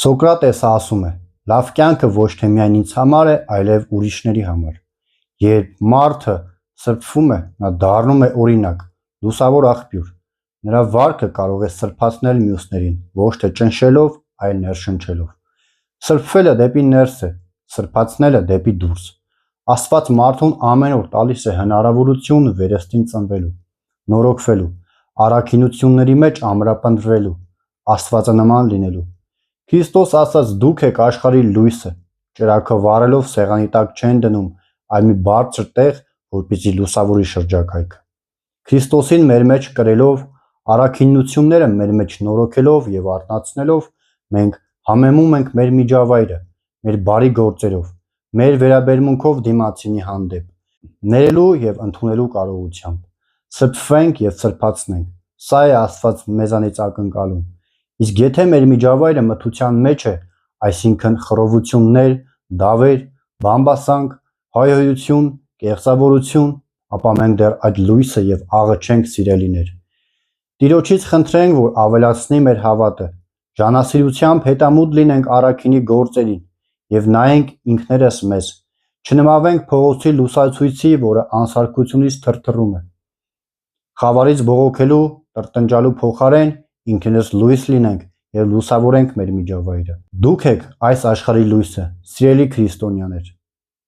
Սոկրատեսը ասում է. լավ կյանքը ոչ թե միայն ինձ համար է, այլև ուրիշների համար։ Երբ մարդը սրբվում է, նա դառնում է օրինակ, լուսավոր աղբյուր։ Նրա վարքը կարող է սրբացնել մյուսներին, ոչ թե ճնշելով, այլ ներշնչելով։ Սրբվելը դեպի ներս է, սրբացնելը դեպի դուրս։ Աստված մարդուն ամեն օր տալիս է հնարավորություն վերստին ծնվելու, նորոգվելու, առաքինությունների մեջ ամրապնդվելու, աստվածանման լինելու։ Քրիստոս ասաց դուք եք աշխարհի լույսը, ճրագը վառելով սեղանի տակ չեն դնում, այլ մի բարձր տեղ, որպեսզի լուսավորի շրջակայքը։ Քրիստոսին մեր մեջ կրելով, առաքինությունները մեր մեջ նորոգելով եւ արթնացնելով, մենք համեմում ենք մեր միջավայրը, մեր բարի գործերով, մեր վերաբերմունքով դիմացինի հանդեպ, ներելու եւ ընդունելու կարողությամբ։ Սրբվենք եւ սրբացնենք։ Սա է Աստված մեզանից ակնկալում։ Իսկ եթե մեր միջավայրը մթության մեջ է, այսինքն խռովություններ, դավեր, բամբասանք, հայհոյություն, կեղծավորություն, ապա մենք դեռ այդ լույսը եւ աղը չենք սիրելիներ։ Տիրոջից խնդրենք, որ ավելացնի մեր հավատը, ժանասիրությամբ հետամուտ լինենք առաքինի գործերին եւ նայենք ինքներս մեզ, չնմավենք փողոցի լուսացույցի, որը անսարքությունից թրթռում է։ Խավարից բողոքելու, տրտնջալու փոխարեն ինքներս լույս լինենք եւ լուսավորենք մեր միջավայրը։ Դուք եք այս աշխարհի լույսը, սիրելի քրիստոնյաներ։